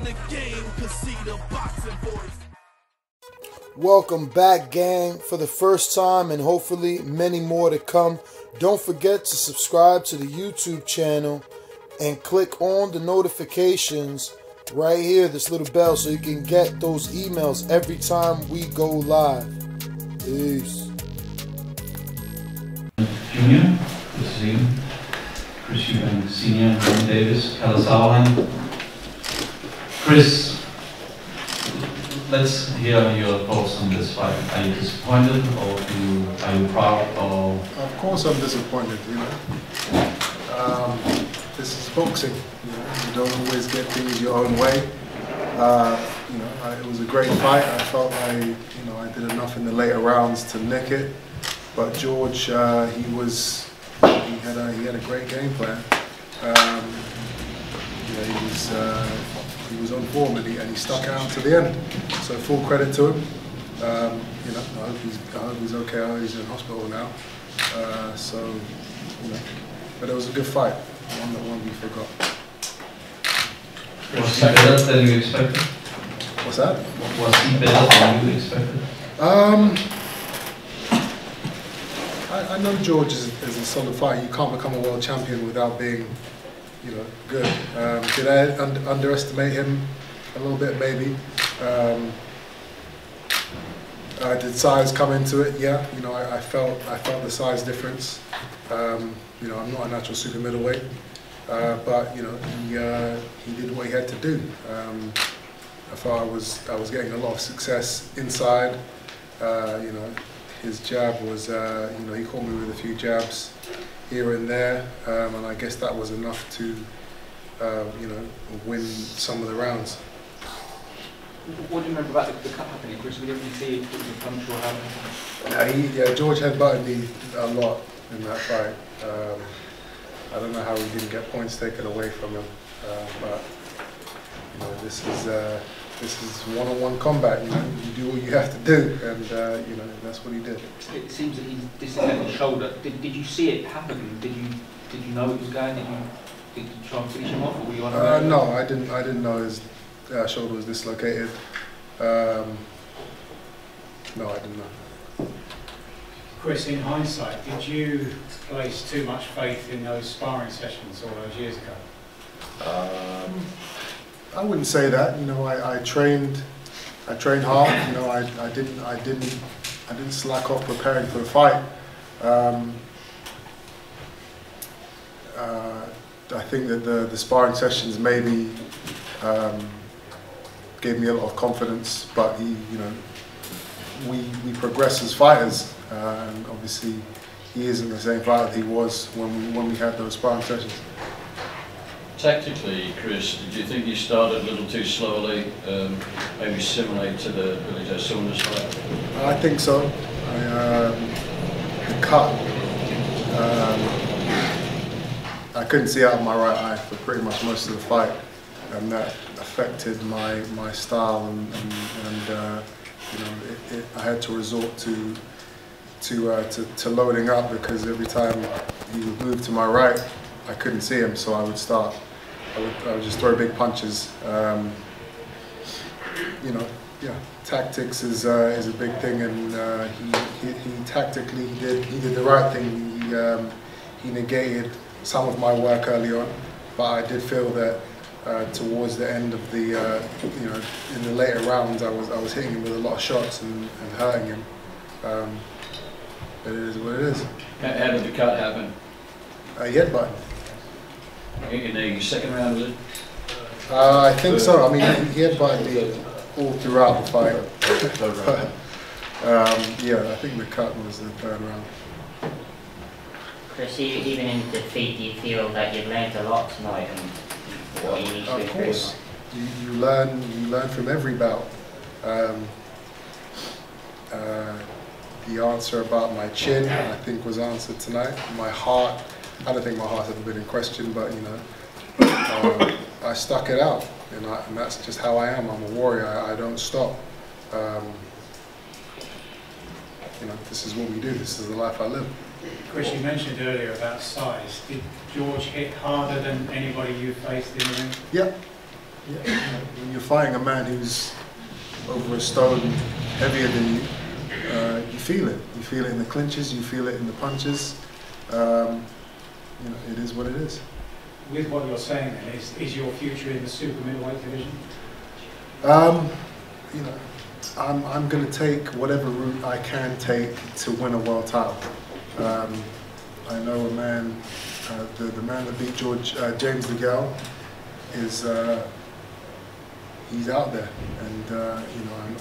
in the game, cause see the boxing voice. Welcome back, gang, for the first time and hopefully many more to come. Don't forget to subscribe to the YouTube channel and click on the notifications right here, this little bell, so you can get those emails every time we go live. Peace. Junior, good to see you. Chris Eubank Senior, Ron Davis, Carlos Sauerland. Chris, let's hear your thoughts on this fight. Are you disappointed, or are you proud? Or of course, I'm disappointed. You know, this is boxing. You know, you don't always get things your own way. You know, it was a great fight. I felt I did enough in the later rounds to nick it. But George, he had a great game plan. You know, he was on form and he stuck out to the end. So full credit to him. You know, I hope he's okay. I hope he's in hospital now. So, you know, but it was a good fight. One we forgot. was he better than you expected? What's that? Was he better than you expected? I know George is a solid fighter. You can't become a world champion without being, you know, good. Did I underestimate him a little bit? Maybe. Did size come into it? Yeah. You know, I felt the size difference. You know, I'm not a natural super middleweight, but you know, he did what he had to do. I thought I was getting a lot of success inside. You know, his jab was, you know, he caught me with a few jabs here and there, and I guess that was enough to, you know, win some of the rounds. What do you remember about the cut happening, Chris? We didn't really see it was a punch or happening. Yeah, George headbutted me a lot in that fight. I don't know how he didn't get points taken away from him, but you know, this is one-on-one combat. You know, you do what you have to do, and you know, that's what he did. It seems that he's dislocated his shoulder. Did you see it happen? Did you know it was going? Did you try and finish him off, or were you on? No, I didn't know his shoulder was dislocated. No, I didn't know. Chris, in hindsight, did you place too much faith in those sparring sessions all those years ago? I wouldn't say that. You know, I trained hard. You know, I didn't slack off preparing for the fight. I think that the sparring sessions maybe gave me a lot of confidence, but you know, we progress as fighters, and obviously he isn't the same fighter that he was when we had those sparring sessions. Tactically, Chris, did you think you started a little too slowly, maybe similar to the Billy Joe Saunders fight? I think so. The cut, I couldn't see out of my right eye for pretty much most of the fight, and that affected my style, and you know, I had to resort to loading up, because every time he would move to my right, I couldn't see him, so I would just throw big punches. You know, yeah, tactics is a big thing, and he tactically he did the right thing. He negated some of my work early on, but I did feel that towards the end of the you know, in the later rounds, I was hitting him with a lot of shots and hurting him. But it is what it is. How did the cut happen? Headbutt. In the second round, was it? I think so. I mean, he headbutted me all throughout the fight. But, yeah, I think the cut was the third round. Chris, even in defeat, do you feel that you've learned a lot tonight, and what you need to improve? Of course, you learn from every bout. The answer about my chin, I think, was answered tonight. My heart, I don't think my heart's ever been in question, but you know, I stuck it out, and that's just how I am. I'm a warrior. I don't stop. You know, this is what we do. This is the life I live. Chris, you mentioned earlier about size. Did George hit harder than anybody you faced in the ring? Yeah, When you're fighting a man who's over a stone heavier than you, you feel it. You feel it in the clinches, you feel it in the punches. It is what it is. With what you're saying then, is your future in the super middleweight division? I'm going to take whatever route I can take to win a world title. I know a man, the man that beat James DeGale is he's out there, and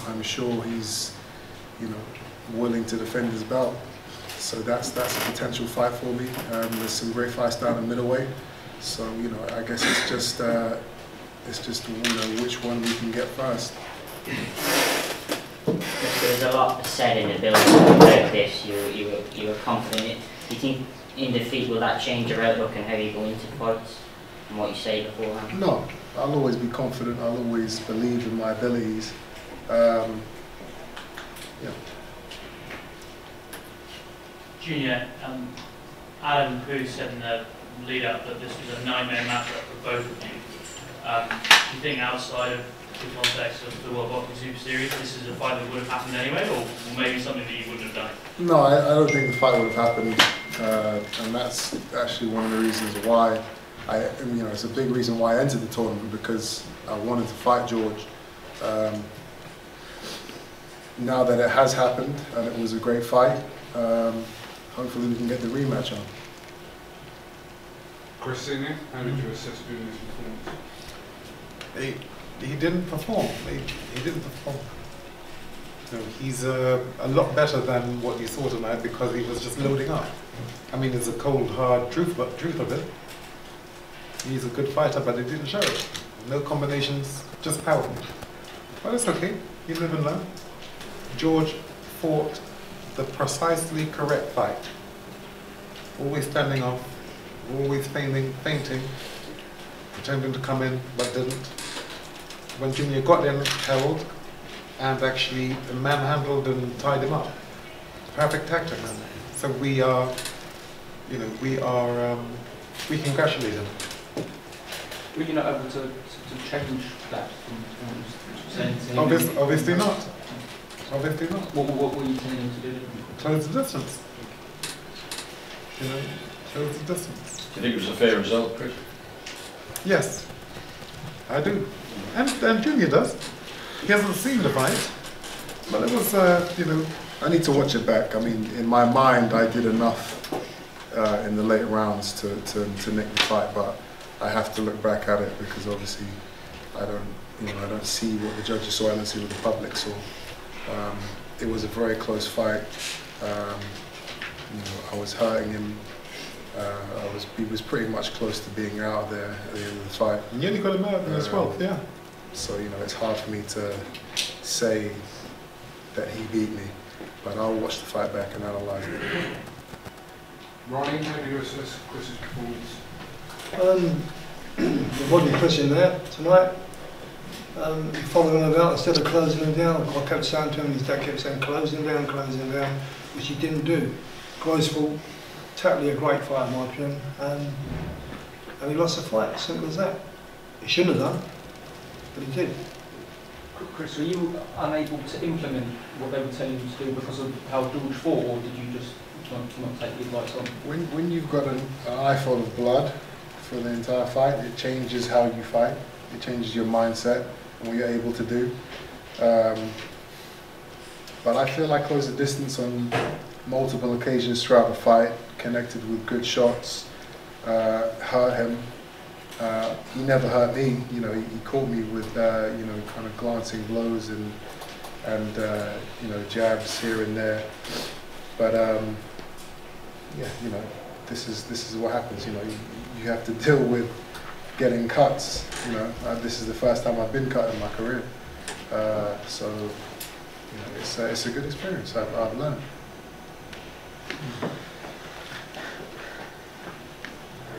I'm sure he's willing to defend his belt. So that's a potential fight for me. There's some great fights down in middleweight. So I guess it's just which one we can get first. There's a lot said in the build-up about this. You were confident. Do you think in defeat will that change your outlook and how you go into fights and what you say beforehand? No, I'll always be confident. I'll always believe in my abilities. Junior, Adam Pooh said in the lead-up that this was a nightmare matchup for both of you. Do you think outside of the context of the World Boxing Super Series, this is a fight that would have happened anyway, or maybe something that you wouldn't have done? No, I don't think the fight would have happened, and that's actually one of the reasons why it's a big reason why I entered the tournament, because I wanted to fight George. Now that it has happened and it was a great fight, hopefully we can get the rematch on. Chris Senior, how did you assess Junior's performance? He didn't perform. He didn't perform. He's a lot better than what you saw tonight because he was just loading up. I mean, it's a cold, hard truth of it. He's a good fighter, but it didn't show it. No combinations, just power. But it's okay. You live and learn. George fought the precisely correct fight. Always standing off, always fainting, pretending to come in, but didn't. When Junior got in, held, and actually manhandled and tied him up. Perfect tactic. So we congratulate him. Were you not able to change that from saying to him? Obviously not. Obviously not. What were you telling him to do? Close the distance. Close the distance. Do you think it was a fair result, Chris? Yes, I do. And Junior does. He hasn't seen the fight, but it was, I need to watch it back. I mean, in my mind, I did enough in the late rounds to nick the fight, but I have to look back at it because obviously I don't see what the judges saw. I don't see what the public saw. It was a very close fight. I was hurting him. He was pretty much close to being out there at the end of the fight. And you only got him out in the 12th, yeah. So it's hard for me to say that he beat me, but I'll watch the fight back and analyse it. Ronnie, how do you assess Chris's performance? There wasn't Chris in there tonight. Following him out instead of closing him down. I kept saying to him, his dad kept saying close him down, which he didn't do. Guys fought totally a great fight in my opinion, and he lost the fight, simple as that. He shouldn't have done, but he did. Chris, were you unable to implement what they were telling you to do because of how George fought, or did you just not take the advice on? When you've got an eye full of blood for the entire fight, it changes how you fight. It changes your mindset and what you're able to do. But I feel I closed the distance on multiple occasions throughout the fight, connected with good shots, hurt him. He never hurt me. He caught me with kind of glancing blows and jabs here and there. But this is what happens. You have to deal with getting cuts. This is the first time I've been cut in my career. So it's a good experience. I've learned.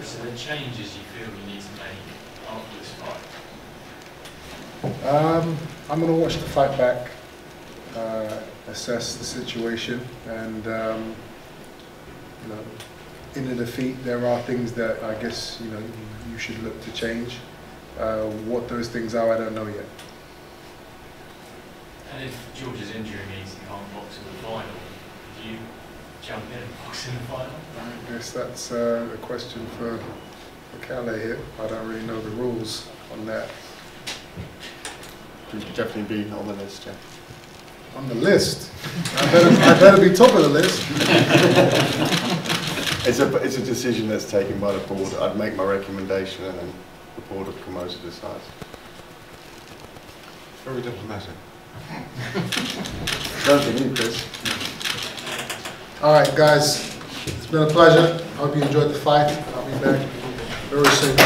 So the changes you feel you need to make after this fight? I'm going to watch the fight back, assess the situation, and in the defeat there are things that I guess you should look to change. What those things are, I don't know yet. And if George's injury means he can't box in the final, do you jump in and box in the final? I guess that's a question for Calais here. I don't really know the rules on that. You should definitely be on the list, yeah. On the list? I better be top of the list. It's a decision that's taken by the board. I'd make my recommendation and then the board of promoter decides. Very diplomatic. Don't be you, Chris. All right, guys. It's been a pleasure. I hope you enjoyed the fight. I'll be back very soon.